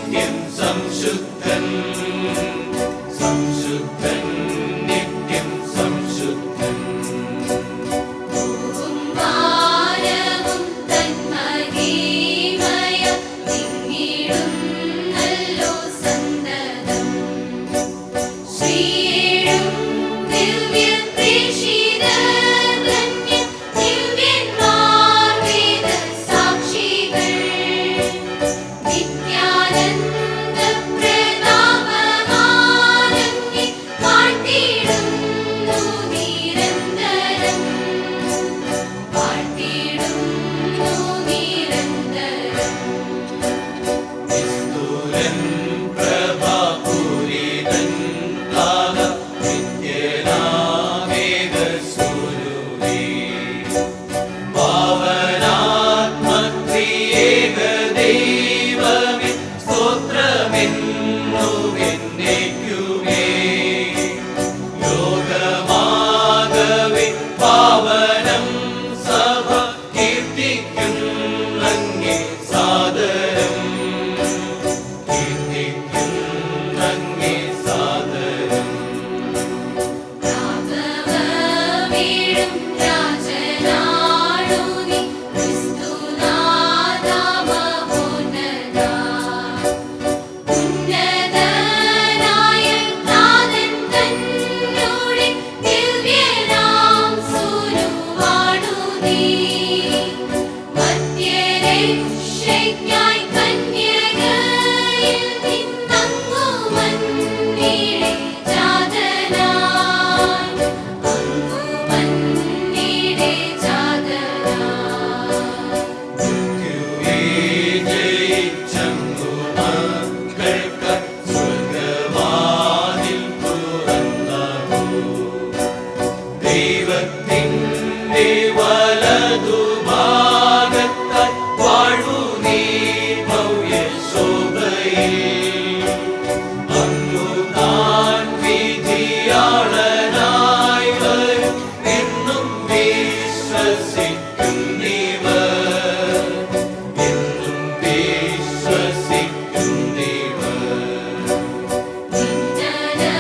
നിത്യം സംശുദ്ധൻ സംശുദ്ധൻ നിത്യം സംശുദ്ധൻ. വാനവും തന്മഹിമയ തിങ്ങിടുന്നല്ലോ സന്തതം. ശ്രീയേഴും ദിവ്യ പ്രേക്ഷിതർ ധന്യ ദിവ്യന്മാർ വേദ സാക്ഷികൾ. നിത്യാനന്ദ പ്രതാപമാനന്ദി വാഴ്ത്തിടുന്നു നിരന്തരം വാഴ്ത്തിടുന്നു നിരന്തരം. നിസ്തുലൻ പ്രഭാപൂരിതൻ താത നിത്യനാമേകസ്വരൂപി. പാവനാത്മത്രിയേക ദൈവമേ സ്തോത്രമെന്നുമെന്നേക്കുമേ. ലോകമാകവേ പാവനം സഭ കീർത്തിക്കുന്നങ്ങേ സാദരം കീർത്തിക്കുന്നങ്ങേ സാദരം. രാഘവമേഴും രാജനാടു നീ ക്രിസ്തുനാഥ മഹോന്നത. ഉന്നതനായ നാഥൻ തന്നോടെ ദിവ്യനാം സൂനുവാണു നീ. മധ്യരക്ഷയ്ക്കായി കന്യകയിൽ നിന്നങ്ങു മന്നീടെ ജാതനായി അങ്ങു മന്നീടെ ജാതനായി. മൃത്യുവേ ജയിച്ചങ്ങു മക്കൾക്ക് സ്വർഗ്ഗവാതിൽ തുറന്നതു. ദൈവത്തിൻ്റെ വലതുഭാഗത്തായി വാഴൂ നീ ഭവ്യശോഭയിൽ. അങ്ങു താൻ വിധിയാളനായി വരും എന്നും വിശ്വസിക്കുന്നിവർ എന്നും വിശ്വസിക്കുന്നിവർ. നിന്നനർത്ഥമാം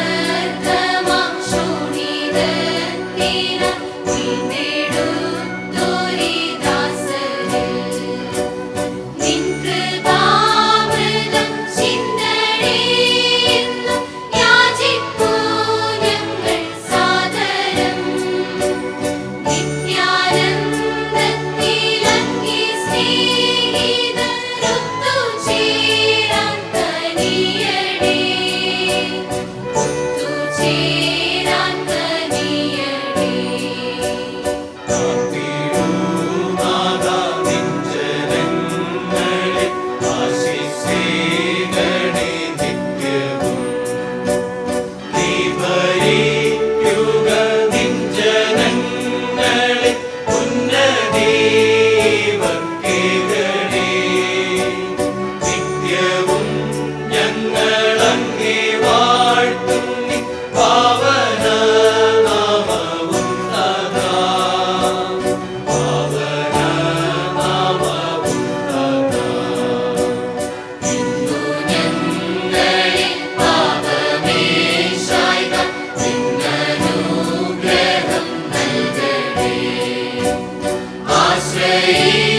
ശോണിതത്തിനാ വീണ്ടെടുത്തൊരീ ദാസരിൽ. നിൻ കൃപാമൃതം ചിന്തണേയെന്നും യാചിപ്പൂ ഞങ്ങൾ സാദരം. നിത്യാനന്ദത്തിലങ്ങേ സ്നേഹിതരൊത്തു ചേരാൻ കനിയണേ ഒത്തു ചേരാൻ കനിയണേ. കാത്തിടുനാഥാ നിൻ ജനങ്ങളെ ആശിസേകണേ നിത്യവും. നീ ഭരിക്കുക നിൻ ജനങ്ങളെ ഉന്നതീവർക്കേകണേ. നിത്യവും ഞങ്ങളങ്ങേ വാഴ്ത്തുന്നി പാവനനാമവും തഥാ പാവനനാമവും തഥാ. ഇന്നു ഞങ്ങളിൽ പാപമേശായ്ക നിന്നനുഗ്രഹം നൽകണേ. ആശ്രയി